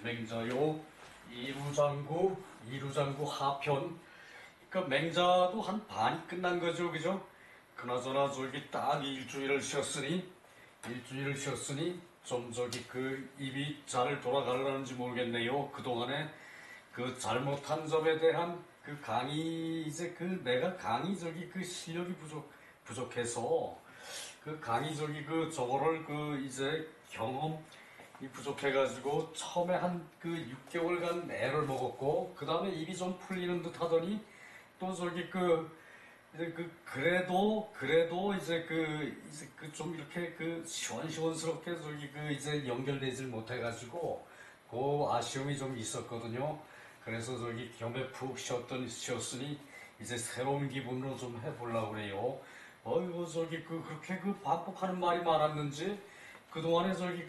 맹자요. 이루장구 하편. 그 맹자도 한 반이 끝난 거죠, 그죠? 그나저나 저기 딱 일주일을 쉬었으니 좀 저기 그 입이 잘 돌아가려는지 모르겠네요. 그동안에 그 잘못한 점에 대한 그 강의, 이제 그 내가 강의 저기 그 실력이 부족해서 그 강의 저기 그 저거를 그 이제 경험이 부족해가지고 처음에 한 그 6개월간 애를 먹었고 그 다음에 입이 좀 풀리는 듯 하더니 또 저기 이제 그래도 이제 그 좀 이렇게 그 시원시원스럽게 저기 그 이제 연결되질 못해가지고 그 아쉬움이 좀 있었거든요. 그래서 저기 겸에 푹 쉬었으니 이제 새로운 기분으로 좀 해보려고 그래요. 어이구 저기 그렇게 그 반복하는 말이 많았는지 그동안에 저기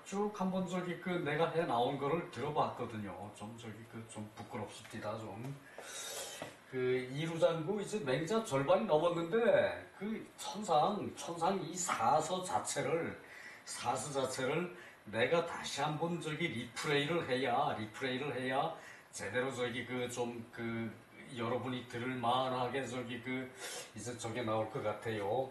쭉 한번 저기 내가 해 나온 거를 들어봤거든요. 좀 저기 좀 부끄럽습니다. 좀. 이루장구 이제 맹자 절반이 넘었는데 그 천상 이 사서 자체를 내가 다시 한번 저기 리프레이를 해야 제대로 저기 여러분이 들을 만하게 저기 이제 저게 나올 것 같아요.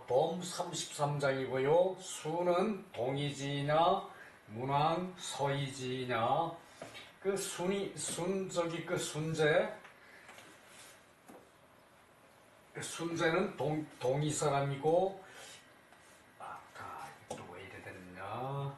범 33장이고요. 수는 동이지냐 문왕 서이지냐. 순재는 동이 사람이고, 이거 왜 이래 됐냐.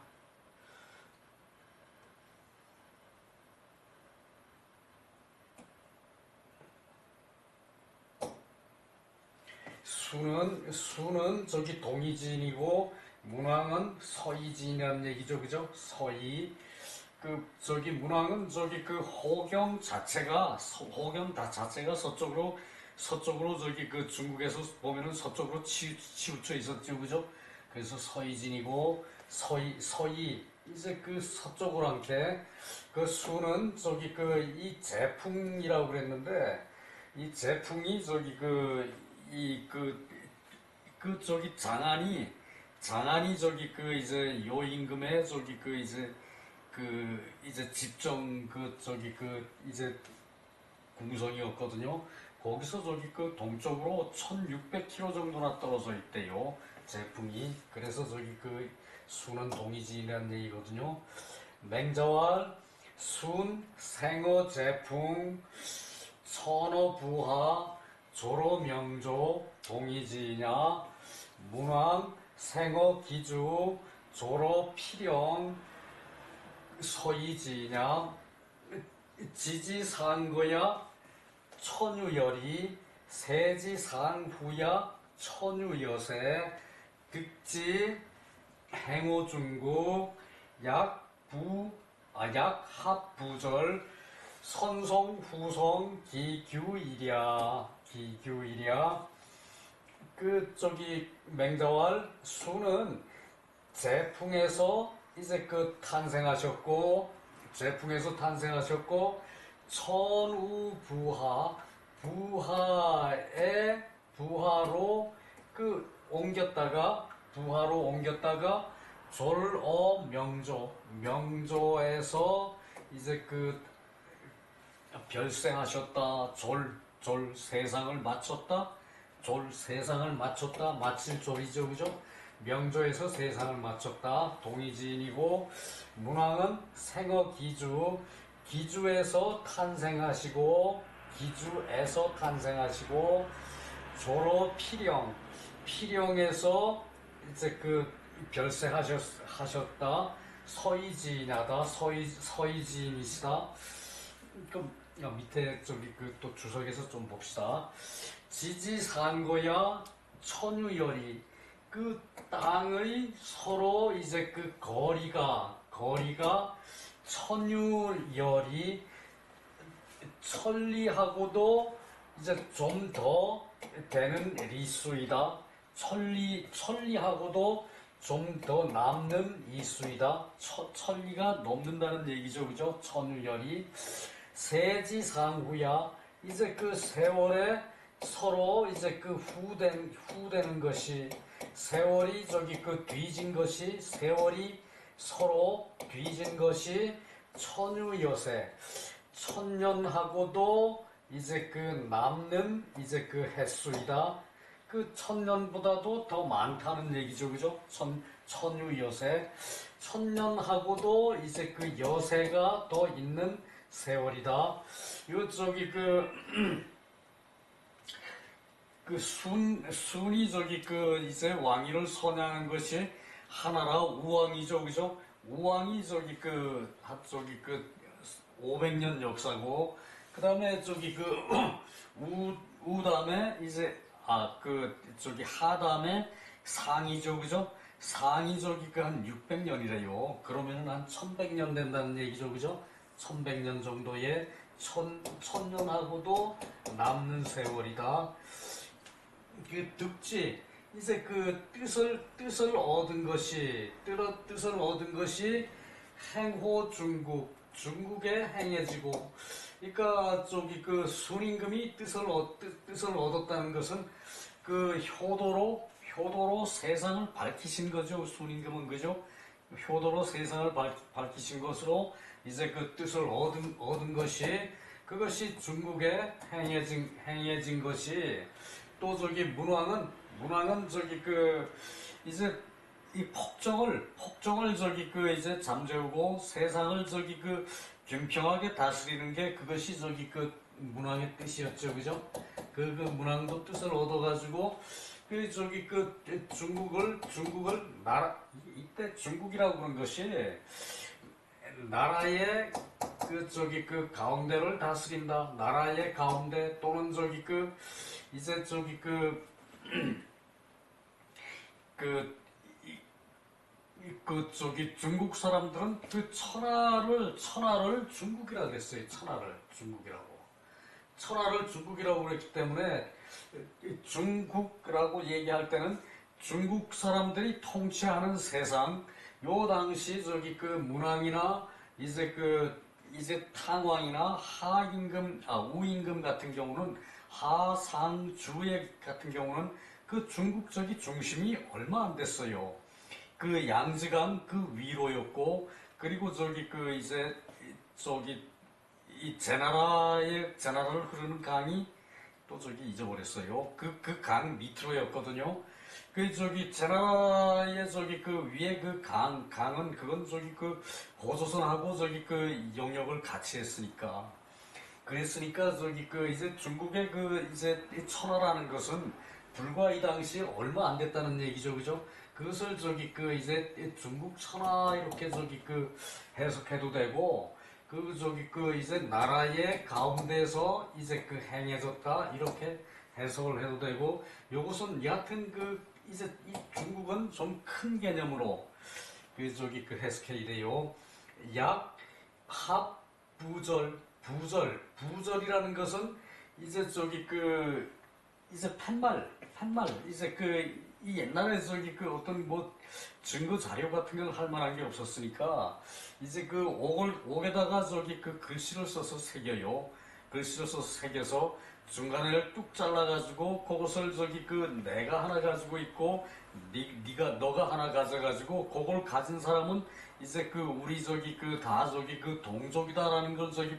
수는 저기 동이지인이고, 문왕은 서이지인이라는 얘기죠, 그죠? 서이. 저기 문왕은 저기 호경 자체가 서쪽으로 저기 중국에서 보면은 서쪽으로 치우쳐 있었죠, 그죠? 그래서 서이진이고 서이 이제 서쪽으로 한게 수는 저기 이 제풍이라고 그랬는데 이 제풍이 저기 저기 장안이 저기 이제 요 임금의 저기 이제 집정 이제 궁성이었거든요. 거기서 저기 동쪽으로 1600km 정도나 떨어져 있대요. 제풍이. 그래서 저기 수는 동이지라는 얘기거든요. 맹자왈 순 생어 제풍 천어 부하 조로 명조 동이지냐 문왕 생어 기주 조로 필영 서이지냐 지지상거야 천유열이 세지상후야 천유여세 득지 행오중국 약합부절 선성후성 기규일야. 저기 맹자왈 수는 제풍에서 이제 탄생하셨고 천우부하 부하로 옮겼다가 명조에서 이제 별생하셨다. 세상을 마쳤다. 마칠 졸이죠, 그죠? 명조에서 세상을 마쳤다. 동이지인이고, 문왕은 생어 기주에서 탄생하시고, 조로 필영에서 이제 별세하셨다. 서이지인이시다. 밑에 저기 또 주석에서 좀 봅시다. 지지산거야 천유열이 땅의 서로 이제 거리가 천유열이 천리하고도 이제 좀 더 되는 리수이다. 천리하고도 좀 더 남는 이수이다. 천리가 넘는다는 얘기죠, 그죠? 천유열이 세지상후야. 이제 세월에 서로 이제 후되는 것이 세월이 뒤진 것이 세월이 서로 뒤진 것이 천유여세. 천년하고도 이제 그 남는 이제 그 횟수이다. 그 천년보다도 더 많다는 얘기죠, 그죠? 천유여세. 천년하고도 이제 그 여세가 더 있는 세월이다. 요 저기 순이 저기 이제 왕위를 선양한 것이 하나라 우왕이죠, 그죠? 우왕이 저기 500년 역사고, 그 다음에 저기 우 다음에 이제, 저기 하 다음에 상이죠, 그죠? 상이 저기 한 600년이래요. 그러면은 한 1100년 된다는 얘기죠, 그죠? 1100년 정도의 천년하고도 남는 세월이다. 그 득지, 이제 그 뜻을 얻은 것이, 뜻을 얻은 것이 행호 중국에 행해지고, 그러니까 저기 순임금이 뜻을 얻었다는 것은 그 효도로 세상을 밝히신 거죠. 순임금은 그죠? 효도로 세상을 밝히신 것으로 이제 그 뜻을 얻은 것이, 그것이 중국에 행해진 것이, 또 저기 문왕은 저기 이제 이 폭정을 저기 이제 잠재우고 세상을 저기 균평하게 다스리는 게, 그것이 저기 문왕의 뜻이었죠, 그죠? 문왕도 뜻을 얻어가지고 저기 중국을 나라, 이때 중국이라고 그런 것이 나라의 저기 가운데를 다스린다. 나라의 가운데, 또는 저기 이제 저기 저기 중국 사람들은 천하를 중국이라고 그랬어요. 천하를 중국이라고 그랬기 때문에 중국이라고 얘기할 때는 중국 사람들이 통치하는 세상, 요 당시 저기 문왕이나 이제 탕왕이나 우임금 같은 경우는, 하상주의 같은 경우는 그 중국적인 중심이 얼마 안 됐어요. 양쯔강 위로였고, 그리고 저기 이제 저기 이 제나라를 흐르는 강이 또 저기 잊어버렸어요. 강 밑으로였거든요. 저기 제나라의 저기 위에 강은 그건 저기 고조선하고 저기 영역을 같이 했으니까. 그랬으니까 저기 이제 중국의 이제 천하라는 것은 불과 이 당시 얼마 안 됐다는 얘기죠, 그죠? 그것을 저기 이제 중국 천하 이렇게 저기 해석해도 되고, 저기 이제 나라의 가운데서 이제 행해졌다 이렇게 해석을 해도 되고, 요것은 여하튼 이제 이 중국은 좀 큰 개념으로 저기 해석해야 돼요. 약, 합, 부절이라는 것은 이제 저기 이제 팻말, 이제 이 옛날에 저기 어떤 뭐 증거 자료 같은 걸 할 만한 게 없었으니까, 이제 옥에다가 저기 글씨를 써서 새겨요. 글씨를 써서 새겨서 중간을 뚝 잘라가지고, 그것을 저기 내가 하나 가지고 있고, 너가 하나 가져가지고, 그걸 가진 사람은 이제 우리 저기 다 저기 동족이다라는 걸 저기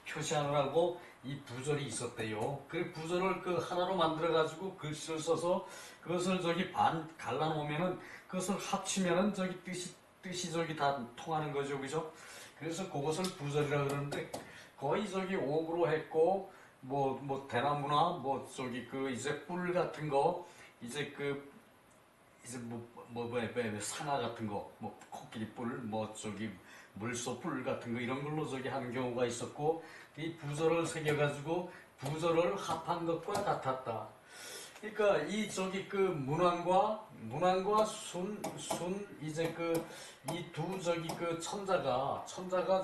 표시하느라고 이 부절이 있었대요. 그 부절을 하나로 만들어가지고 글씨를 써서 그것을 저기 반 갈라놓으면은, 그것을 합치면은 저기 뜻이 저기 다 통하는 거죠, 그죠? 그래서 그것을 부절이라 그러는데, 거의 저기 옥으로 했고, 뭐 대나무나 뭐 저기 이제 뿔 같은 거, 이제 이제 상아 같은 거, 뭐 코끼리 뿔, 뭐 저기 물소 뿔 같은 거, 이런 걸로 저기 하는 경우가 있었고, 이 부절을 새겨가지고 부절을 합한 것과 같았다. 그러니까 이 저기 문왕과 순 이제 이 두 저기 천자가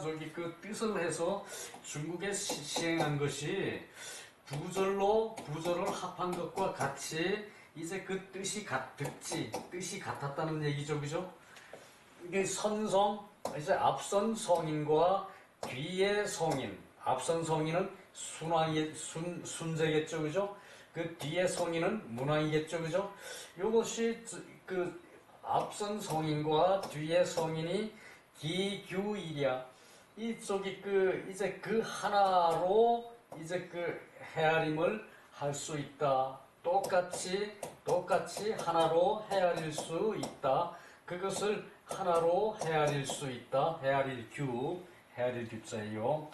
저기 뜻을 해서 중국에 시행한 것이 부절을 합한 것과 같이 이제 뜻이 뜻이 같았다는 얘기죠, 그죠? 이게 선성, 이제 앞선 성인과 뒤의 성인, 앞선 성인은 순제겠죠, 그죠? 뒤에 성인은 문왕이겠죠, 그죠? 요것이 앞선 성인과 뒤에 성인이 기규이랴. 이쪽이 이제 그 하나로 이제 헤아림을 할 수 있다. 똑같이 하나로 헤아릴 수 있다. 그것을 하나로 헤아릴 수 있다. 헤아릴 규자예요.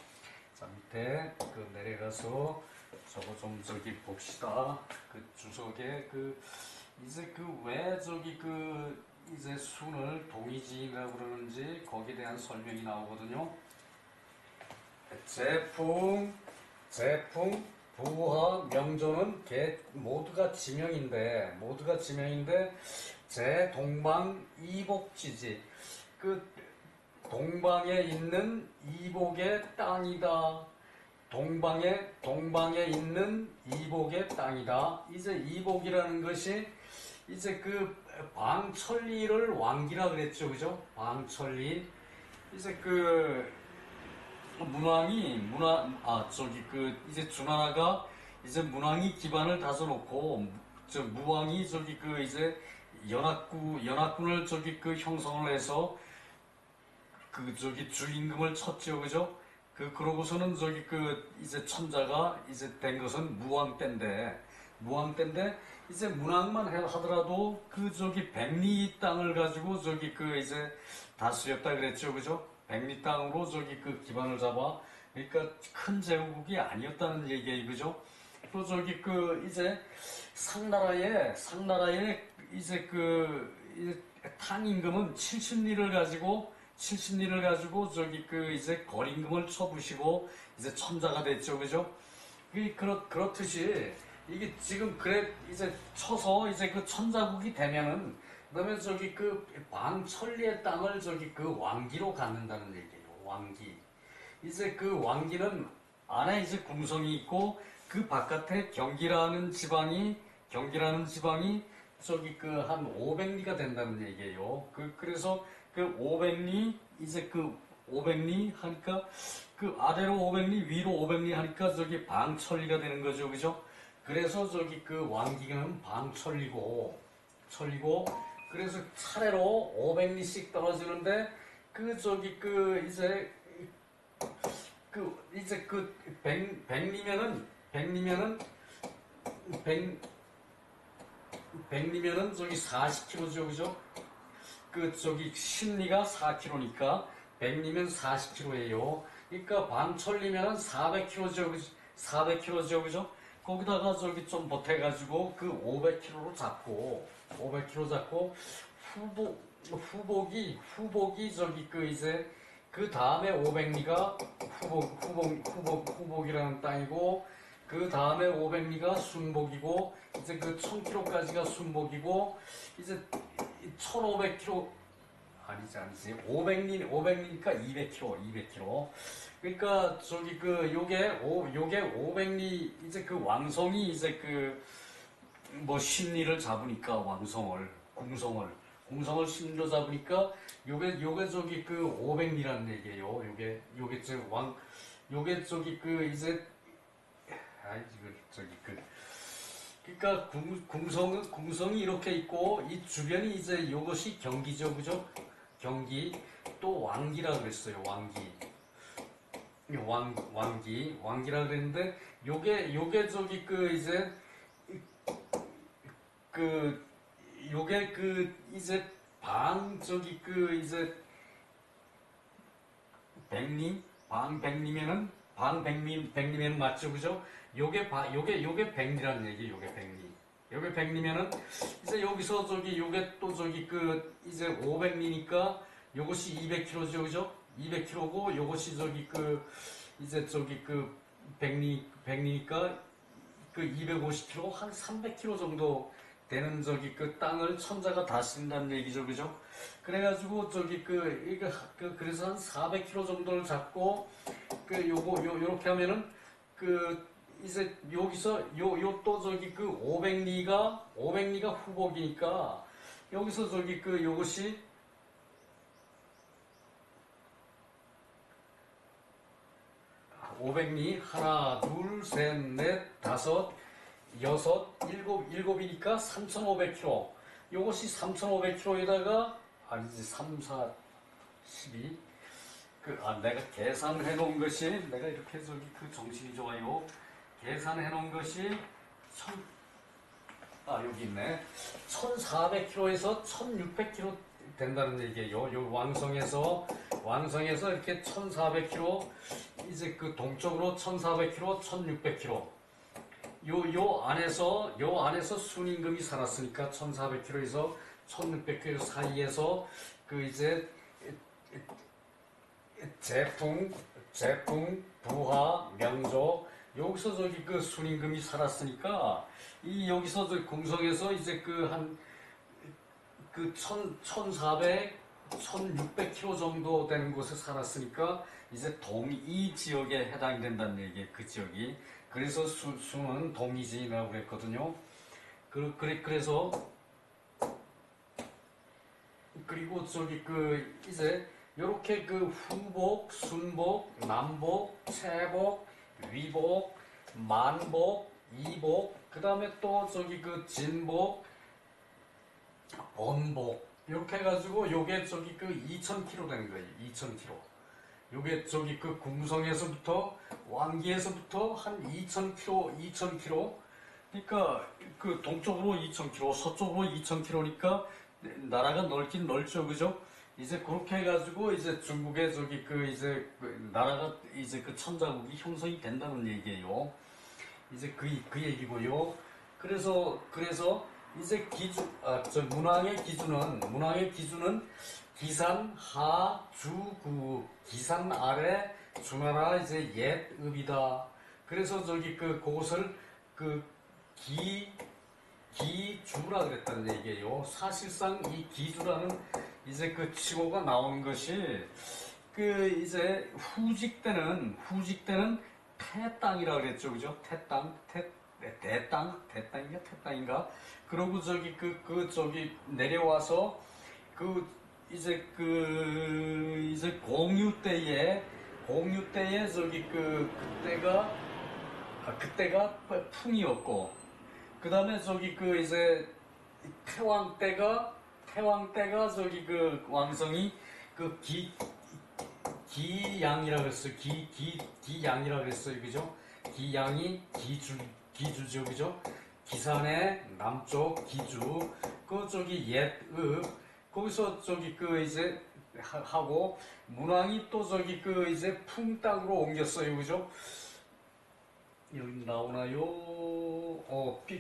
자, 밑에 내려가서 저거 좀 봅시다. 주석에 이제 왜 이제 순을 동의지라고 그러는지 거기에 대한 설명이 나오거든요. 제풍, 부하, 명조는 모두가 지명인데 제동방 이복지지. 동방에 있는 이복의 땅이다. 동방에 있는 이복의 땅이다. 이제 이복이라는 것이 이제 방천리를 왕기라 그랬죠, 그죠? 방천리. 이제 이제 주나라가 이제 문왕이 기반을 다져놓고 무왕이 이제 연합군을 형성을 해서 주임금을 쳤죠, 그죠? 그러고서는 이제 천자가 이제 된 것은 무왕 때인데 이제 문왕만 하더라도 백리 땅을 가지고 이제 다스렸다 그랬죠, 그죠? 백리 땅으로 기반을 잡아. 그러니까 큰 제국이 아니었다는 얘기예요, 그죠? 또 이제 상나라에 이제 이제 탕임금은 70리를 가지고 이제 거림금을 쳐부시고 이제 천자가 됐죠, 그죠? 그렇듯이 이게 지금 이제 쳐서 이제 천자국이 되면은 그다음에 방천리의 땅을 왕기로 갖는다는 얘기예요. 왕기. 이제 왕기는 안에 이제 궁성이 있고 그 바깥에 경기라는 지방이 한 500리가 된다는 얘기예요. 그래서 500리 이제 500리 하니까 아래로 500리 위로 500리 하니까 방천리가 되는 거죠, 그죠? 그래서 왕기는 방천리고 그래서 차례로 500리씩 떨어지는데 이제 100리면은 40km죠, 그죠? 10리가 4km니까 100리면 40km예요. 그러니까 방천리면은 400km죠, 400km죠, 그죠? 거기다가 좀 보태가지고 500km로 잡고 후복이 이제 그 다음에 500리가 후복이라는 땅이고 그 다음에 500리가 순복이고 이제 1000km까지가 순복이고 이제 1500km 아니지 500리니까 200km. 그러니까 요게 500리 이제 왕성이 이제 심리를 잡으니까 궁성을 10로 잡으니까 요게 500리라는 얘기예요. 요게 이제 그러니까 궁성이 이렇게 있고 이 주변이 이제 요것이 경기죠, 그죠? 경기. 또 왕기라 그랬어요. 왕기라 그랬는데 요게 이제 요게 이제 이제 백리면은 맞죠, 그죠? 요게 백리라는 얘기, 요게 백리면은 이제 여기서 요게 또 이제 500리니까 요것이 200km죠, 그죠? 200km고 요것이 이제 백리니까 250km 한 300km 정도 되는 땅을 천자가 다스린다는 얘기죠, 그죠? 그래가지고 그래서 한 400km 정도를 잡고 요렇게 하면은 이제 여기서 또 500리가 후복이니까 여기서 요것이 500리 하나 둘 셋 넷 다섯 여섯 일곱이니까 3500km 요것이 3,500km에다가 아니지 3, 4, 12 내가 계산해 놓은 것이 내가 이렇게 저기 그 정신이 좋아요. 계산해 놓은 것이 여기 있네. 1,400km에서 1,600km 된다는 얘기예요. 요 왕성에서 이렇게 1,400km 이제 그 동쪽으로 1,400km, 1,600km 요 안에서 순임금이 살았으니까 1,400km에서 1,600km 사이에서 그 이제 제풍, 부하, 명조 여기서 저기 그 순임금이 살았으니까 여기서 저 궁성에서 이제 그 1,400, 1,600km 정도 되는 곳에 살았으니까 이제 동이 지역에 해당이 된다는 얘기예요. 그 지역이. 그래서 수는 동이지인이라고 그랬거든요. 그래서 그리고 저기 이제 요렇게 후복, 순복, 남복, 채복, 위복, 만복, 이복, 그 다음에 또 저기 진복, 번복 이렇게 해가지고 요게 저기 2,000km 되는 거예요. 2,000km. 요게 저기 궁성에서부터 왕기에서부터 한 2,000km. 그러니까 동쪽으로 2,000km, 서쪽으로 2,000km니까 나라가 넓긴 넓죠, 그죠? 이제 그렇게 해가지고 이제 중국의 저기 이제 나라가 이제 천자국이 형성이 된다는 얘기예요. 이제 그 얘기고요. 그래서 이제 문왕의 기준은 기산 하 주 구 기산 아래 주나라 이제 옛 읍이다. 그래서 저기 그곳을 기주라 그랬다는 얘기예요. 사실상 이 기주라는 이제 칭호가 나오는 것이 이제 후직 때는 태땅이라 그랬죠, 그죠? 태땅인가? 그러고 저기 저기 내려와서 이제 공유 때에 저기 그때가 풍이었고, 그 다음에 저기 이제 태왕 때가 저기 왕성이 기양이라고 했어요. 기양이라고 했어요. 그죠? 기양이 기주죠. 그죠? 기산의 남쪽 기주. 저기 옛읍. 거기서 저기 이제 하고, 문왕이 또 저기 이제 풍 땅으로 옮겼어요. 그죠? 여기 나오나요?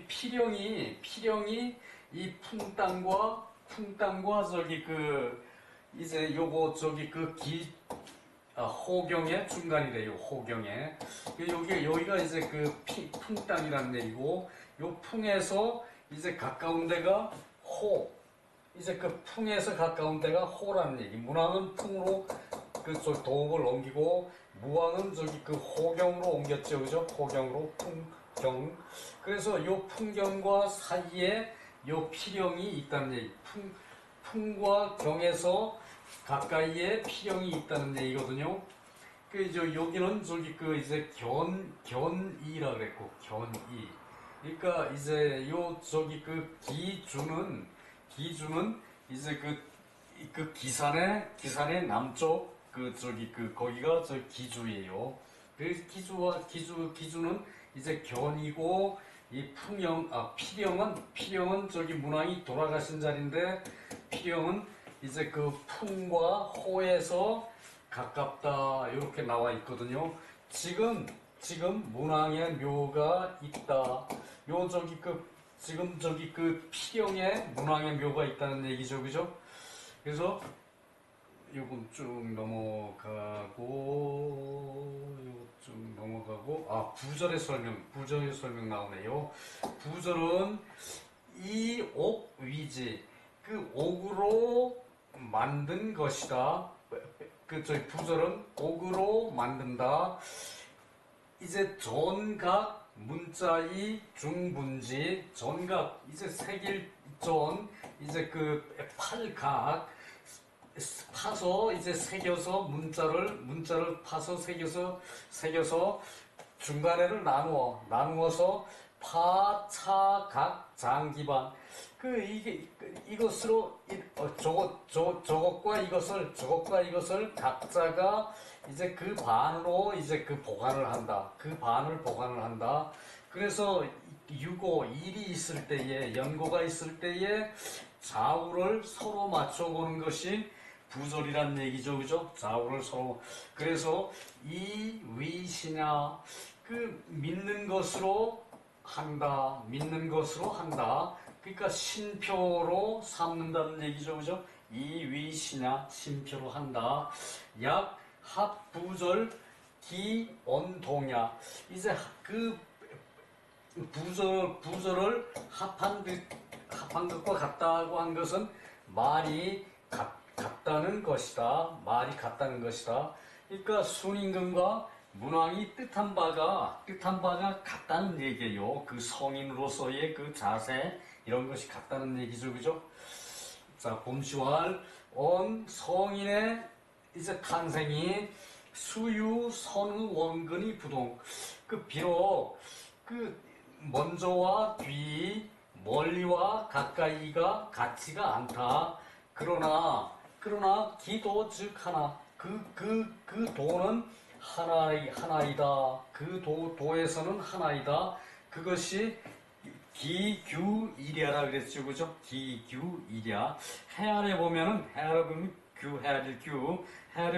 피령이 이 풍 땅과 저기 이제 요거 저기 호경의 중간이래요. 호경에. 여기가 이제 풍 땅이라는 얘기고, 요 풍에서 이제 가까운 데가 호. 이제 풍에서 가까운 데가 호라는 얘기. 문왕은 풍으로 도읍을 옮기고, 무왕은 저기 호경으로 옮겼죠. 그죠? 호경으로 풍경. 그래서 요 풍경과 사이에 요 피령이 있다는 얘기. 풍과 경에서 가까이에 피령이 있다는 얘기거든요. 여기는 저기 이제 견이라 그랬고, 견이. 그러니까 이제 요 저기 기주는 이제 기산의 남쪽 저기 거기가 저 기주예요. 그래서 기주는 이제 견이고, 이 피령은 저기 문왕이 돌아가신 자리인데, 피령은 이제 풍과 호에서 가깝다 이렇게 나와 있거든요. 지금 문왕의 묘가 있다. 요 저기 지금 저기 피령에 문왕의 묘가 있다는 얘기죠, 그죠? 그래서 요건 쭉 넘어가고 부절의 설명 나오네요. 부절은 이옥위지, 옥으로 만든 것이다. 저희 부절은 옥으로 만든다. 이제 전각 문자이 중분지, 전각 이제 새길전, 이제 팔각 파서 이제 새겨서 문자를 파서 새겨서 중간에를 나누어서 파, 차, 각, 장, 기반. 이것으로 저것과 이것을 각자가 이제 그 반으로 이제 그 보관을 한다. 그 반을 보관을 한다. 그래서 유고 일이 있을 때에 연고가 있을 때에 좌우를 서로 맞춰보는 것이 부절이란 얘기죠, 그죠? 좌우를 서로. 그래서 이 위시냐 그 믿는 것으로 한다, 믿는 것으로 한다. 그러니까 신표로 삼는다는 얘기죠, 그죠? 이 위시냐 신표로 한다. 약 합부절 기원동야. 이제 그 부절을 합한 것과 같다고 한 것은 말이 같다는 것이다. 말이 같다는 것이다. 그러니까 순임금과 문왕이 뜻한 바가 같다는 얘기예요. 그 성인으로서의 그 자세 이런 것이 같다는 얘기죠, 그죠? 자, 봄시활 성인의 이제 탄생이 수유 선우 원근이 부동. 그 비록 그 먼저와 뒤 멀리와 가까이가 같지가 않다. 그러나 기도 즉 하나. 그 도는 하나이다. 그 도에서는 하나이다. 그것이 기규일이야라 그랬죠, 그죠? 기규일이야. 헤아려 보면은 헤아려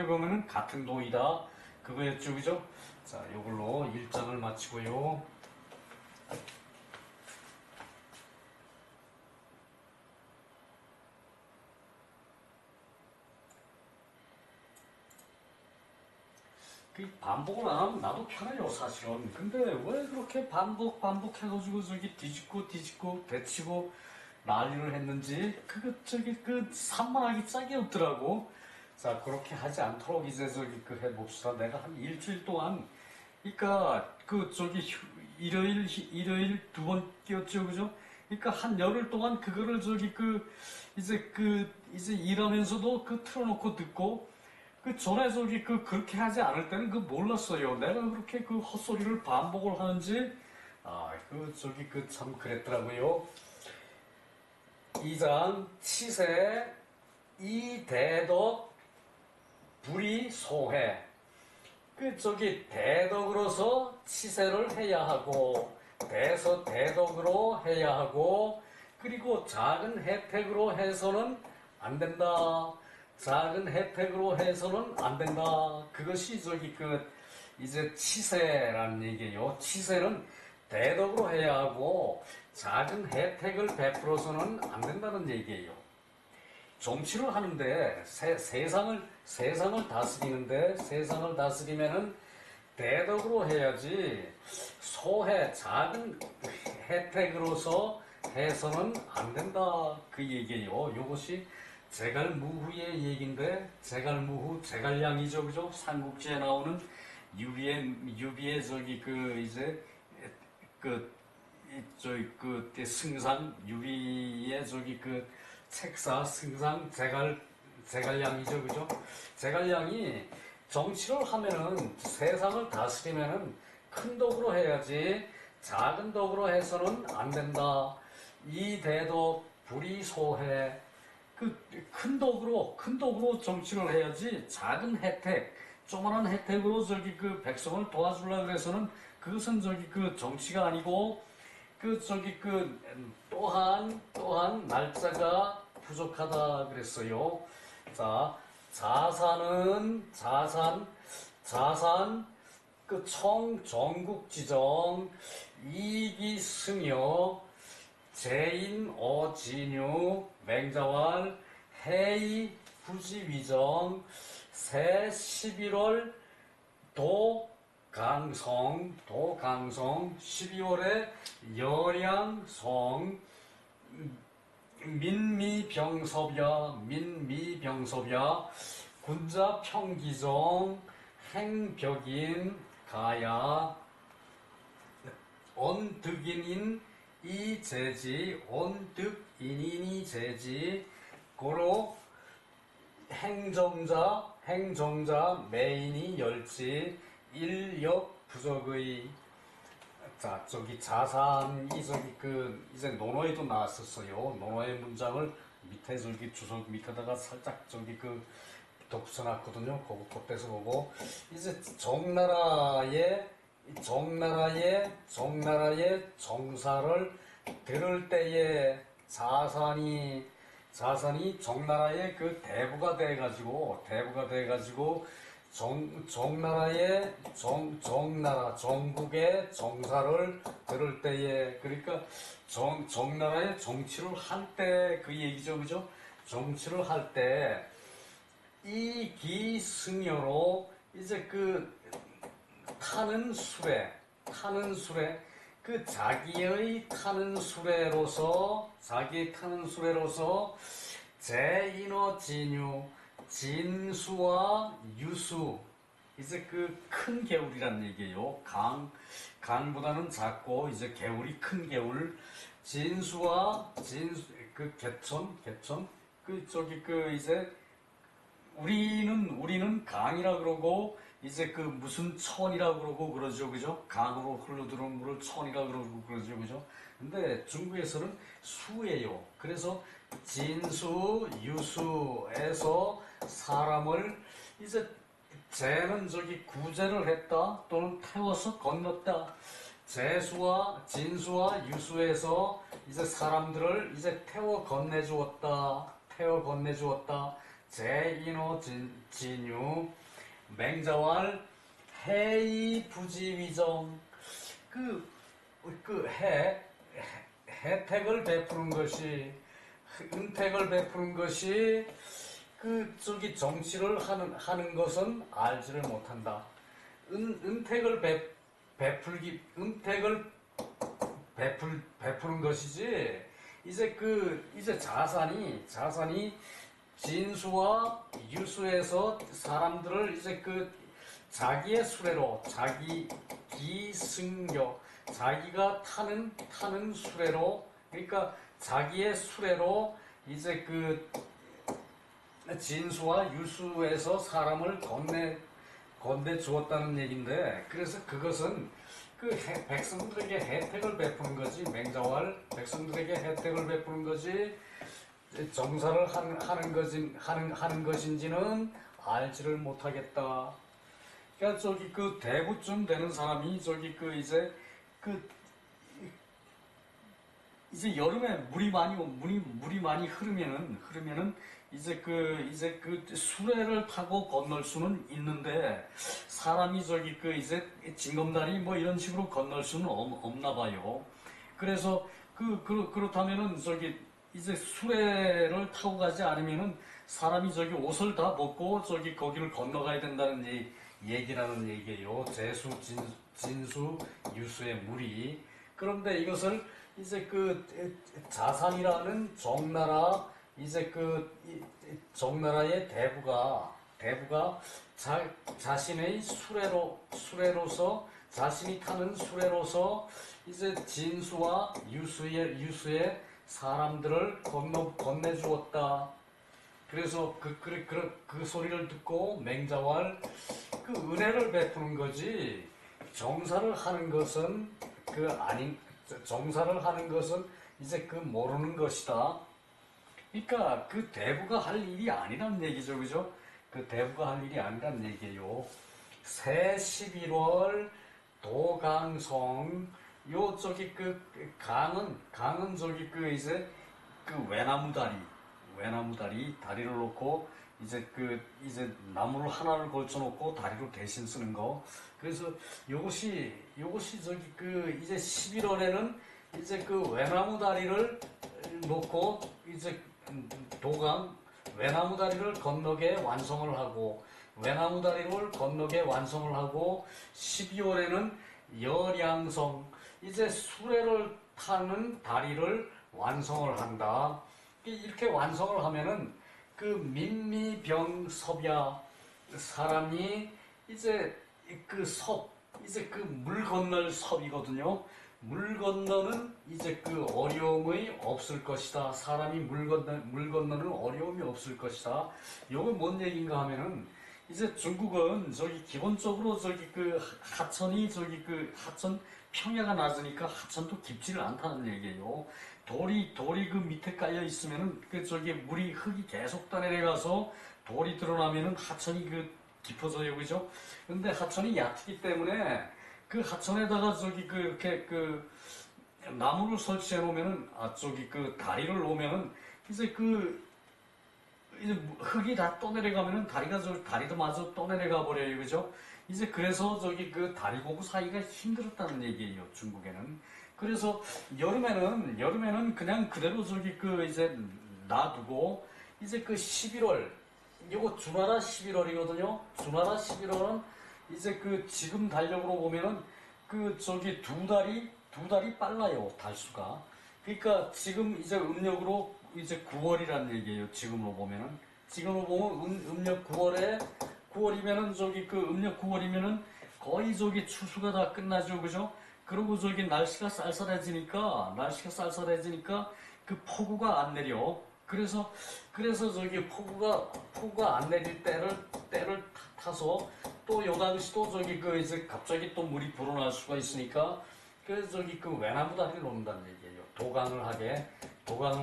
보면은 같은 도이다. 그거였죠, 그죠? 자, 이걸로 1장을 마치고요. 그 반복을 안 하면 나도 편해요, 사실은. 근데 왜 그렇게 반복해가지고 저기 뒤집고 배치고 난리를 했는지 그 산만하기 짝이 없더라고. 자, 그렇게 하지 않도록 이제 저기 그 해봅시다. 내가 한 일주일 동안 그러니까 그 저기 일요일 두 번 끼웠죠, 그죠? 그러니까 한 열흘 동안 그거를 저기 이제 일하면서도 그 틀어놓고 듣고 그 전에 저기 그렇게 하지 않을 때는 그 몰랐어요. 내가 그렇게 그 헛소리를 반복을 하는지 참 그랬더라고요. 2장 치세 이대덕 불이소해. 대덕으로서 치세를 해야 하고 대덕으로 해야 하고 그리고 작은 혜택으로 해서는 안 된다. 작은 혜택으로 해서는 안 된다. 그것이 이제 치세라는 얘기예요. 치세는 대덕으로 해야 하고 작은 혜택을 베풀어서는 안 된다는 얘기예요. 정치를 하는데 세상을 다스리면은 대덕으로 해야지 작은 혜택으로서 해서는 안 된다. 그 얘기예요. 이것이 제갈무후의 얘기인데 제갈양이죠, 그죠? 삼국지에 나오는 유비의 승상 유비의 책사 승상 제갈량이죠, 그죠? 제갈량이 정치를 하면은 세상을 다스리면은 큰 덕으로 해야지 작은 덕으로 해서는 안 된다. 이 대도 불이소해. 큰 덕으로 정치를 해야지 작은 혜택, 조그만한 혜택으로 백성을 도와주려고 해서는 그것은 정치가 아니고 또한 날짜가 부족하다 그랬어요. 자, 자산 전국지정 이익이 승여 제인 어진유 맹자왈 해이 부지위정 새 11월 도강성 12월에 열양성 민미병섭야 군자 평기정 행벽인 가야 언득인인 이제지 언득인인이 제지 고로 행정자 매인이 열지 인력 부적의. 자, 저기 자산이 저기 그 이제 논어에도 나왔었어요. 논어의 문장을 밑에 저기 주석 밑에다가 살짝 저기 그 덧붙여놨거든요. 그때서 보고 이제 정나라의 정사를 들을 때에 자산이 정나라의 그 대부가 돼가지고 정국의 정사를 들을 때에, 그러니까 정나라의 정치를 할 때 그 얘기죠, 그죠? 정치를 할 때 이기승여로 이제 그 타는 수레 그 자기의 타는 수레로서 제인어 진유 진수와 유수, 이제 그 큰 개울이란 얘기예요. 강보다는 작고 이제 개울이 큰 개울. 그 개천 그 저기 그 이제 우리는 강이라 그러고 이제 그 무슨 천이라 그러고 그러죠, 그죠? 강으로 흘러들어오는 물을 천이라 그러고 그러죠, 그죠? 근데 중국에서는 수예요. 그래서 진수, 유수에서 사람을 이제 쟤는 저기 구제를 했다 또는 태워서 건넜다. 진수와 유수에서 이제 사람들을 이제 태워 건네주었다. 제인호 진유 맹자왈 해이 부지위정, 그 혜택을 베푸는 것이, 은택을 베푸는 것이 그 저기 정치를 하는 것은 알지를 못한다. 은택을 베푸는 것이지. 이제 자산이 진수와 유수에서 사람들을 이제 그 자기의 수레로, 자기 기승려, 자기가 타는 수레로, 그러니까 자기의 수레로 이제 그 진수와 유수에서 사람을 건네 주었다는 얘기인데, 그래서 그것은 그 백성들에게 혜택을 베푸는 거지. 맹자왈 백성들에게 혜택을 베푸는 거지, 정사를 하는 것인지는 알지를 못하겠다. 그러니까 저기 그 대구쯤 되는 사람이 저기 그 이제 여름에 물이 많이 흐르면은 이제 그 수레를 타고 건널 수는 있는데, 사람이 저기 그 이제 징검다리 뭐 이런 식으로 건널 수는 없나 봐요. 그래서 그렇다면은 저기 이제 수레를 타고 가지 않으면은 사람이 저기 옷을 다 벗고 저기 거기를 건너가야 된다는 얘기라는 얘기예요. 진수, 유수의 물이. 그런데 이것을 이제 그 자산이라는 정나라의 대부가 자신의 수레로서, 자신이 타는 수레로서 이제 진수와 유수의 사람들을 건네주었다. 그래서 그 소리를 듣고 맹자왈 그 은혜를 베푸는 거지, 정사를 하는 것은 이제 그 모르는 것이다. 그러니까 그 대부가 할 일이 아니란 얘기죠, 그죠? 그 대부가 할 일이 아니란 얘기예요. 새 11월 도강성, 요 저기 그 강은 저기 그 이제 그 외나무 다리 다리를 놓고 이제 나무를 하나를 걸쳐 놓고 다리로 대신 쓰는 거. 그래서 요것이 저기 그 이제 11월에는 이제 그 외나무 다리를 놓고 이제 외나무 다리를 건너게 완성을 하고, 12월에는 열양성, 이제 수레를 타는 다리를 완성을 한다. 이렇게 완성을 하면은 그 민미병섭야, 사람이 이제 물 건널 섭이거든요. 물 건너는 이제 그 어려움이 없을 것이다. 사람이 물 건너는 어려움이 없을 것이다. 요거 뭔 얘기인가 하면은 이제 중국은 저기 기본적으로 저기 그 하천이 저기 그 하천 평야가 낮으니까 하천도 깊지를 않다는 얘기예요. 돌이 그 밑에 깔려 있으면은 그 저기 물이 흙이 계속 떠내려가서 돌이 드러나면은 하천이 그 깊어져요, 그죠? 근데 하천이 얕기 때문에 그 하천에다가 저기 그 이렇게 그 나무를 설치해 놓으면은 저기 그 다리를 놓으면은 이제 그 이제 흙이 다 떠내려가면은 다리도 마저 떠내려가 버려요, 그죠? 이제 그래서 저기 그 다리고구 사이가 힘들었다는 얘기예요, 중국에는. 그래서 여름에는 그냥 그대로 저기 그 이제 놔두고 이제 그 11월 요거 주나라 11월이거든요. 주나라 11월은 이제 그 지금 달력으로 보면은 그 저기 두 달이 빨라요, 달수가. 그러니까 지금 이제 음력으로 이제 9월이란 얘기예요. 지금으로 보면 음력 9월이면은 저기 그 음력 9월이면은 거의 저기 추수가 다 끝나죠, 그죠? 그리고 저기 날씨가 쌀쌀해지니까 그 폭우가 안 내려. 그래서 저기 폭우가 안 내릴 때를 타서 또 요 당시 또 저기 그 이제 갑자기 또 물이 불어날 수가 있으니까 그래서 저기 그 외나무 다리를 놓는다는 얘기예요. 도강을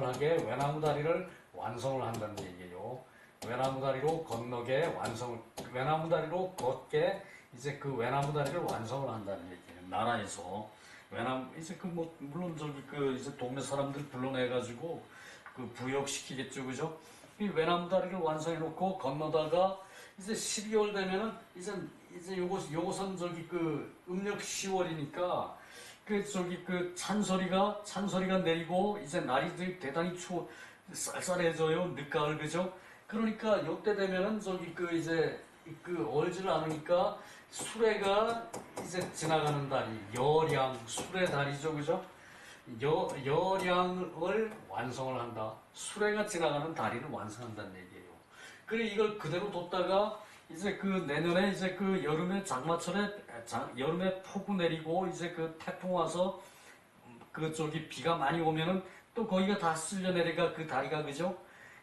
하게 외나무 다리를 완성을 한다는 얘기예요. 외나무 다리로 걷게 이제 그 외나무 다리를 완성을 한다는 얘기예요. 나라에서 이제 그 뭐 물론 저기 그 이제 동네 사람들 불러내가지고 그 부역시키겠죠, 그죠? 이 외나무 다리를 완성해 놓고 건너다가 이제 12월 되면은 이제 요것은 저기 그 음력 10월이니까 그 저기 그 찬소리가 내리고 이제 날이 대단히 쌀쌀해져요, 늦가을, 그죠? 그러니까 요때 되면은 저기 그 이제 그 얼지를 않으니까 수레가 이제 지나가는 다리, 수레 다리죠, 그죠? 여량을 완성을 한다. 수레가 지나가는 다리를 완성한다는 얘기예요. 그래 이걸 그대로 뒀다가 이제 그 내년에 이제 그 여름에 폭우 내리고 이제 그 태풍 와서 그 저기 비가 많이 오면은 또 거기가 다 쓸려 내려가 그 다리가, 그죠?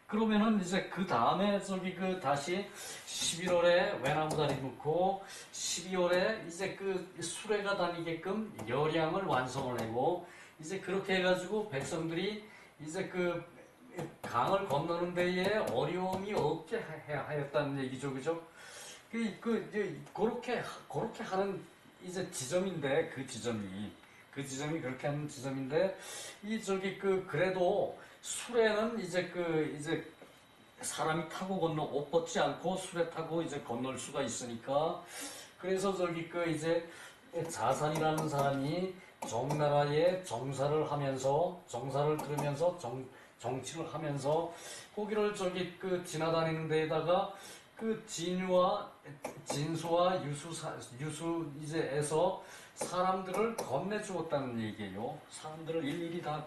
그러면은 이제 그 다음에 저기 그 다시 11월에 외나무 다리 놓고 12월에 이제 그 수레가 다니게끔 여량을 완성을 하고 이제 그렇게 해가지고 백성들이 이제 그 강을 건너는 데에 어려움이 없게 하였다는 얘기죠, 그죠? 그렇게 하는 이제 지점인데 그 지점이 그렇게 하는 지점인데 이 저기 그래도 수레는 이제 사람이 타고 옷 벗지 않고 수레 타고 이제 건널 수가 있으니까 그래서 저기 이제 자산이라는 사람이 정나라에 정사를 들으면서 정치를 하면서 거기를 저기 지나다니는 데에다가 진수와 유수 이제에서 사람들을 건네주었다는 얘기예요. 사람들을 일일이 다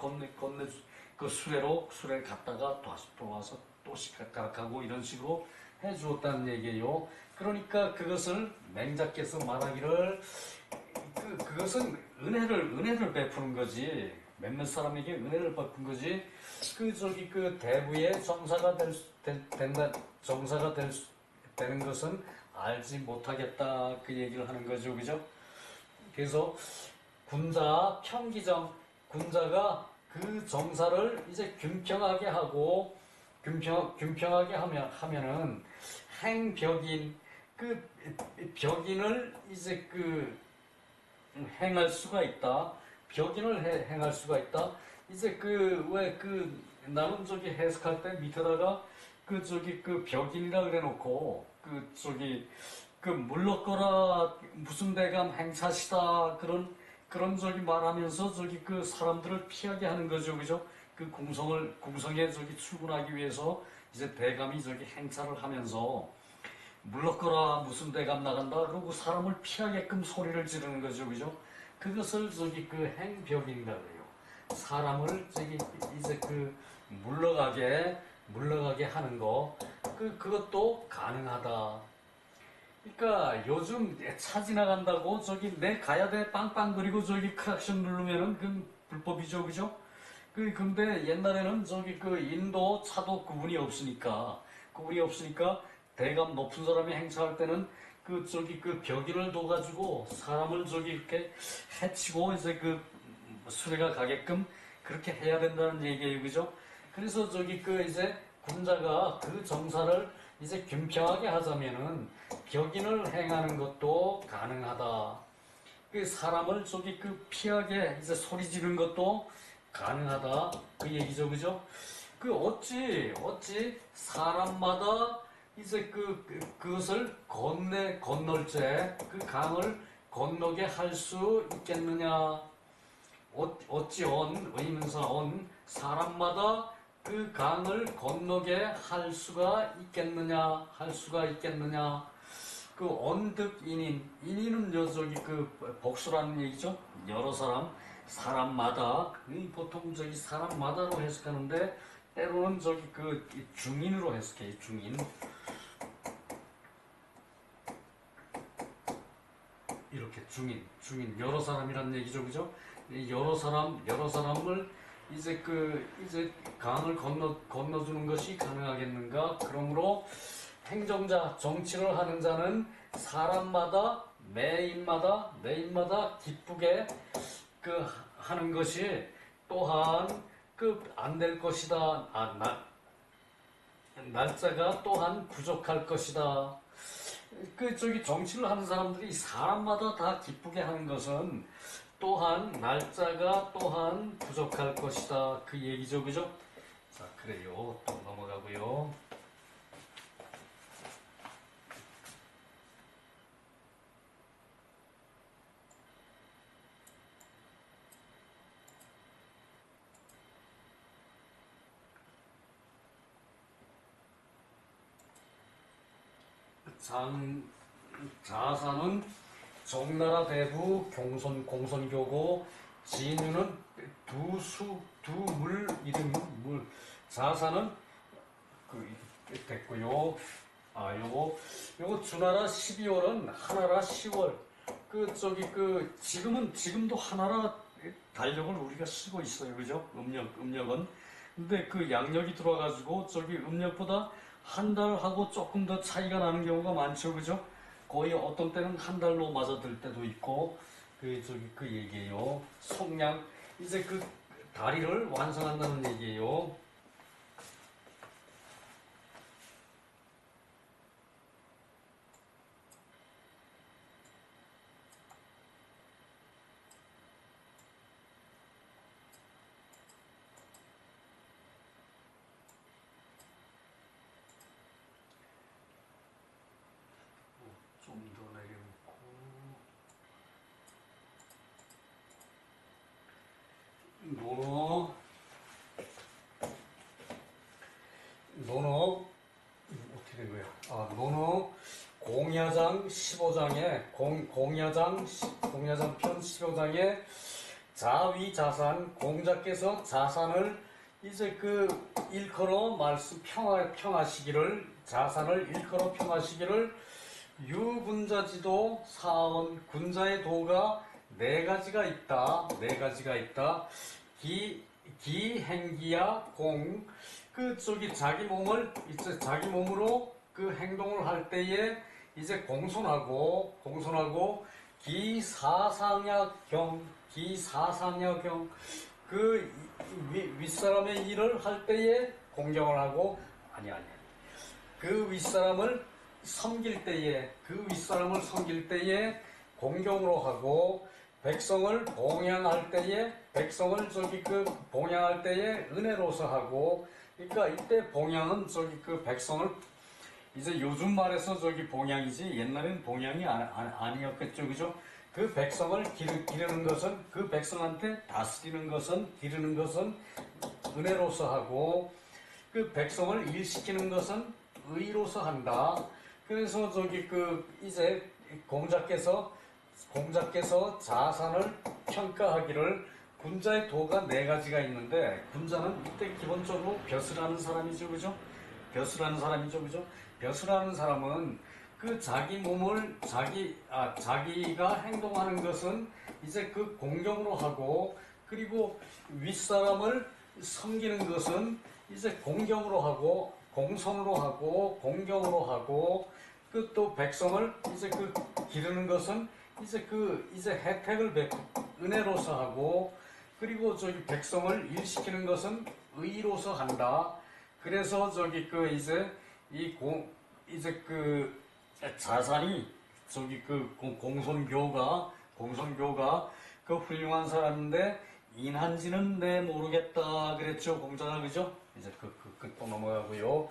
그 수레를 갔다가 다시 돌아와서 또 시각하고 이런 식으로 해주었다는 얘기예요. 그러니까 그것을 맹자께서 말하기를 그것은 은혜를 베푸는 거지. 몇몇 사람에게 은혜를 베푼 거지. 대부의 되는 것은 알지 못하겠다. 그 얘기를 하는 거죠. 그죠? 그래서 군자가 그 정사를 이제 균평하게 하면은 행벽인, 벽인을 이제 행할 수가 있다. 행할 수가 있다. 이제 나는 저기 해석할 때 밑에다가 벽인이라 그래 놓고 물러거라 무슨 대감 행사시다 그런 저기 말하면서 사람들을 피하게 하는 거죠, 그죠? 궁성에 출근하기 위해서 이제 대감이 행사를 하면서 물러거라 무슨 대감 나간다 그러고 사람을 피하게끔 소리를 지르는 거죠, 그죠? 그것을 행벽인이라 그래요. 사람을 이제 물러가게 하는 거 그것도 가능하다. 그러니까 요즘 차 지나간다고 내 가야 돼 빵빵 그리고 크락션 누르면은 그건 불법이죠, 그죠? 근데 옛날에는 인도 차도 구분이 없으니까 대감 높은 사람이 행차할 때는 그 저기 그 벽인을 둬가지고 사람을 저기 이렇게 해치고 이제 그 수레가 가게끔 그렇게 해야 된다는 얘기예요, 그죠? 그래서 저기 그 이제 군자가 그 정사를 이제 균평하게 하자면은 벽인을 행하는 것도 가능하다. 그 사람을 저기 그 피하게 이제 소리 지르는 것도 가능하다. 그 얘기죠, 그죠? 그 어찌 사람마다 이제 그것을 건널 그 강을 건너게 할 수 있겠느냐? 어찌 의문사 사람마다 그 강을 건너게 할 수가 있겠느냐? 그 언득 인인은 저기 그 복수라는 얘기죠. 여러 사람마다 보통 저기 사람마다로 해석하는데 때로는 저기 그 중인으로 해석해요. 중인. 이렇게 중인 여러 사람이란 얘기죠, 그죠? 여러 사람을 이제 이제 강을 건너주는 것이 가능하겠는가? 그러므로 행정자, 정치를 하는 자는 사람마다 매인마다 기쁘게 하는 것이 또한 안 될 것이다. 날짜가 또한 부족할 것이다. 저기 정치를 하는 사람들이 사람마다 다 기쁘게 하는 것은 또한 날짜가 또한 부족할 것이다. 그 얘기죠, 그죠? 자, 그래요. 또 넘어가고요. 자사는 정나라 대부 공선교고 진유는 두물 이름 물 자사는 됐고요. 요거 주나라 12월은 하나라 10월 지금도 하나라 달력을 우리가 쓰고 있어요, 그죠? 음력은. 근데 그 양력이 들어와가지고 저기 음력보다 한 달하고 조금 더 차이가 나는 경우가 많죠, 그죠? 거의 어떤 때는 한 달로 맞아들 때도 있고, 그 얘기예요. 속량, 이제 그 다리를 완성한다는 얘기예요. 좀 더 내려놓고 논어 어떻게 된 거야? 논어 공야장 15장에 공야장 편 15장에 자위자산 공자께서 자산을 이제 일컬어 말씀 평하시기를 자산을 일컬어 평하시기를 유군자지도 사원 군자의 도가 네 가지가 있다. 기행기야 공 자기 몸으로 행동을 할 때에 이제 공손하고 기사상야경 윗사람의 일을 할 때에 공경을 하고 그 윗사람을 섬길 때에 공경으로 하고 백성을 봉양할 때에 은혜로서 하고 그러니까 이때 봉양은 백성을 이제 요즘 말해서 봉양이지 옛날엔 봉양이 아니었겠죠, 그죠? 그 백성을 기르는 것은 그 백성한테 기르는 것은 은혜로서 하고 그 백성을 일시키는 것은 의로서 한다. 그래서 이제 공자께서 자산을 평가하기를 군자의 도가 네 가지가 있는데 군자는 이때 기본적으로 벼슬하는 사람이죠, 그죠? 벼슬하는 사람은 자기가 행동하는 것은 이제 공경으로 하고 그리고 윗사람을 섬기는 것은 이제 공경으로 하고 공손으로 하고 공경으로 하고 그 또 백성을 이제 그 기르는 것은 이제 혜택을 은혜로서 하고 그리고 저기 백성을 일시키는 것은 의로서 한다. 그래서 저기 그 이제 이제 그 자산이 저기 그 공손교가 그 훌륭한 사람인데 인한지는 내 모르겠다 그랬죠 공자가 그죠? 이제 또 넘어가고요.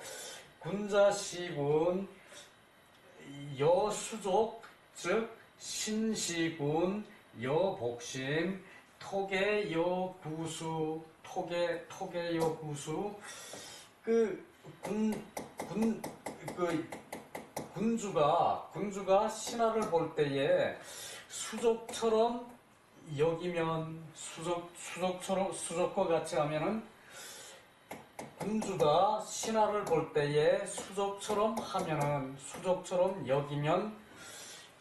군자시군 여수족 즉 신시군 여복심 토계 여구수 토계 여구수 그 군주가 신하를 볼 때에 수족처럼 여기면 수족과 같이 하면은 군주가 신하를 볼 때에 수족처럼 여기면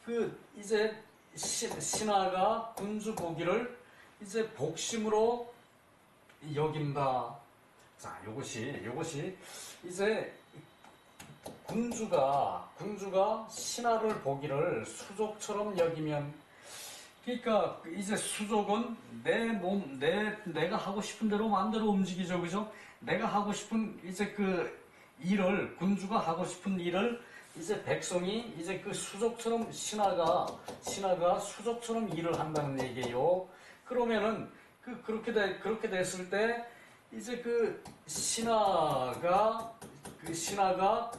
그 이제 신하가 군주 보기를 이제 복심으로 여긴다. 자, 요것이 이제 군주가 신하를 보기를 수족처럼 여기면 그러니까 이제 수족은 내가 하고 싶은 대로 마음대로 움직이죠, 그죠? 내가 하고 싶은 이제 그 일을 군주가 하고 싶은 일을 이제 백성이 이제 그 수족처럼 신하가 수족처럼 일을 한다는 얘기예요. 그러면은 그렇게 됐을 때 이제 그 신하가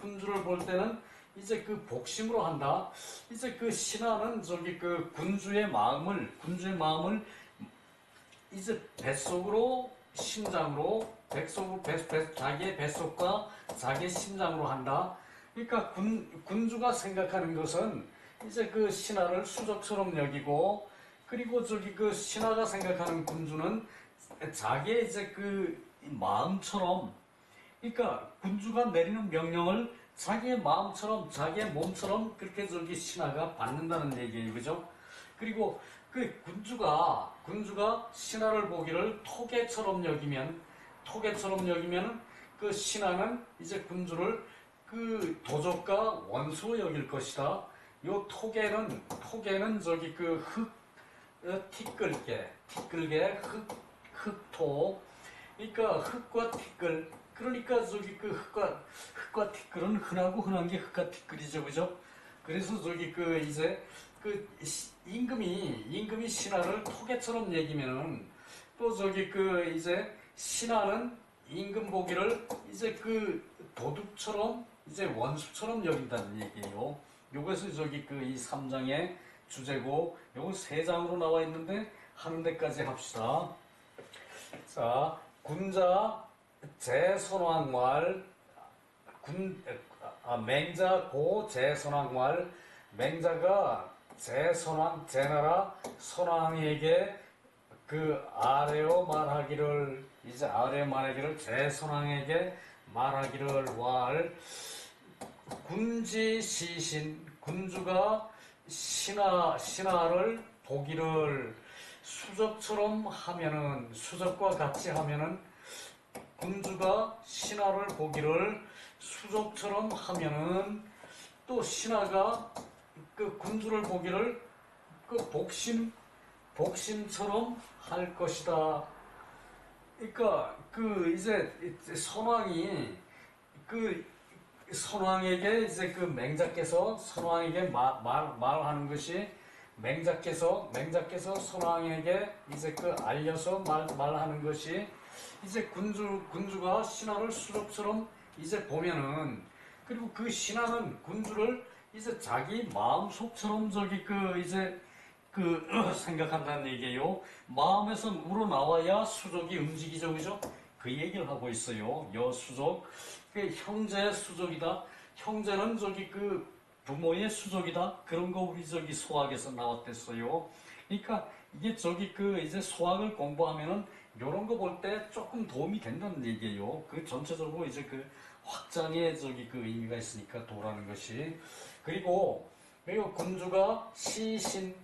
군주를 볼 때는 이제 그 복심으로 한다. 이제 그 신하는 저기 그 군주의 마음을 이제 뱃속으로 심장으로 자기의 뱃속과 자기의 심장으로 한다. 그러니까 군주가 생각하는 것은 이제 그 신하를 수족처럼 여기고 그리고 저기 그 신하가 생각하는 군주는 자기의 이제 그 마음처럼 그러니까 군주가 내리는 명령을 자기의 마음처럼 자기의 몸처럼 그렇게 저기 신하가 받는다는 얘기예요, 그죠? 그리고 그 군주가 신하를 보기를 토개처럼 여기면 그 신하는 이제 군주를 그 도적과 원수로 여길 것이다. 요 토개는 저기 그 티끌개 흙토 그러니까 흙과 티끌 그러니까 저기 그 흙과 티끌은 흔한 게 흙과 티끌이죠, 그죠? 그래서 저기 그 이제 그 임금이 신하를 토개처럼 여기면은 또 저기 그 이제 신하는 임금 보기를 이제 그 도둑처럼 이제 원수처럼 여긴다는 얘기예요. 요것이 저기 그 이 3장의 주제고 요거 3장으로 나와 있는데 하는 데까지 합시다. 자, 군자 제선왕왈 맹자 고 제선왕왈 맹자가 제나라 선왕에게 그 아래어 말하기를 제선왕에게 말하기를 왈 군지시신 군주가 신하를 보기를 수적과 같이 하면은 군주가 신하를 보기를 수족처럼 하면은 또 신하가 그 군주를 보기를 그 복심처럼 할 것이다. 그러니까 그 이제 선왕에게 이제 그 맹자께서 선왕에게 말하는 것이 맹자께서 선왕에게 이제 그 알려서 말하는 것이 이제 군주가 신하를 수족처럼 이제 보면은 그리고 그 신하는 군주를 이제 자기 마음속처럼 저기 그 이제 그 생각한다는 얘기예요. 마음에서 우러나와야 수족이 움직이죠, 그죠? 그 얘기를 하고 있어요. 여수족, 그 형제의 수족이다. 형제는 저기 그 부모의 수족이다. 그런 거 우리 저기 소학에서 나왔댔어요. 그러니까 이게 저기 그 이제 소학을 공부하면은 요런 거 볼 때 조금 도움이 된다는 얘기예요. 그 전체적으로 이제 그 확장의 저기 그 의미가 있으니까 도라는 것이. 그리고 군주가 시신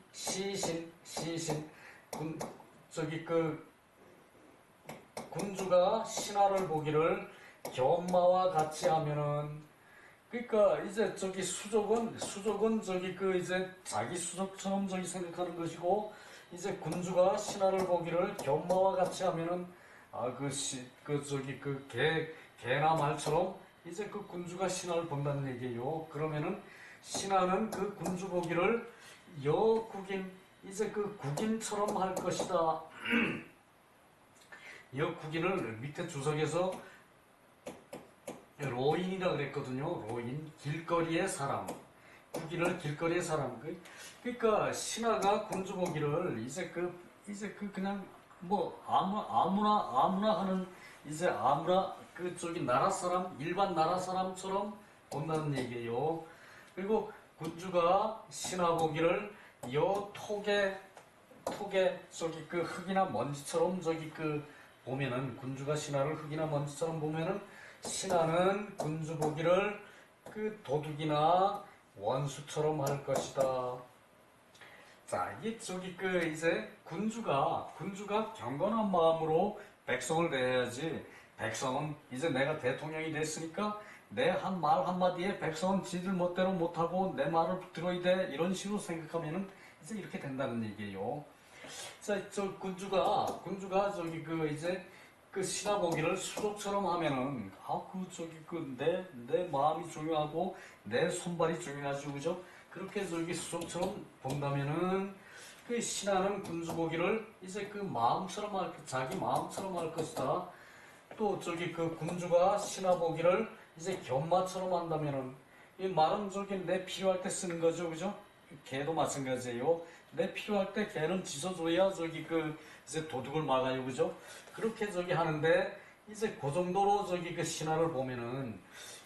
저기 그 군주가 신하를 보기를 견마와 같이 하면은 그러니까 이제 저기 수족은 저기 그 이제 자기 수족처럼 저기 생각하는 것이고 이제 군주가 신하를 보기를 견마와 같이 하면은 그 저기 그 개나 말처럼 이제 그 군주가 신하를 본다는 얘기예요. 그러면은 신하는 그 군주 보기를 여국인 이제 그 국인처럼 할 것이다. 여국인을 밑에 주석에서 로인이라 그랬거든요. 로인, 길거리의 사람. 국인을 길거리의 사람. 그러니까 신하가 군주 보기를 이제 그 그냥 뭐 아무나 하는 이제 아무나 그 저기 나라 사람 일반 나라 사람처럼 본다는 얘기예요. 그리고 군주가 신하 보기를 여 톡에 저기 그 흙이나 먼지처럼 저기 그 보면은 군주가 신하를 흙이나 먼지처럼 보면은 신하는 군주 보기를 그 도둑이나 원수처럼 할 것이다. 자, 이게 저기 그 이제 군주가 경건한 마음으로 백성을 대해야지. 백성은 이제 내가 대통령이 됐으니까 내 한 말 한마디에 백성은 지들 멋대로 못하고 내 말을 들어야 돼. 이런 식으로 생각하면은 이제 이렇게 된다는 얘기예요. 자, 저 군주가 저기 그 이제 그 신하 보기를 수족처럼 하면은 저기 그 내 마음이 중요하고 내 손발이 중요하죠, 그죠? 그렇게 저기 수족처럼 본다면은 그 신하는 군주 보기를 이제 그 마음처럼 자기 마음처럼 할 것이다. 또 저기 그 군주가 신하 보기를 이제 견마처럼 한다면은 이 말은 저기 내 필요할 때 쓰는 거죠, 그죠? 개도 마찬가지예요. 내 필요할 때 개는 짖어줘야 저기 그 이제 도둑을 막아요, 그죠? 그렇게 저기 하는데 이제 그 정도로 저기 그 신하를 보면은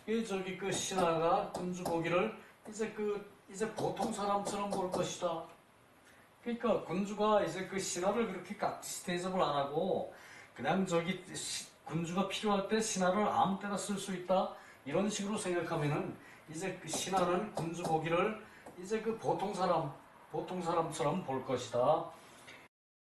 이 저기 그 신하가 군주 보기를 이제 보통 사람처럼 볼 것이다. 그러니까 군주가 이제 그 신하를 그렇게 깍지 대접을 안 하고 그냥 저기 군주가 필요할 때 신하를 아무 때나 쓸 수 있다. 이런 식으로 생각하면은 이제 그 신하는 군주 보기를 이제 그 보통 사람처럼 볼 것이다.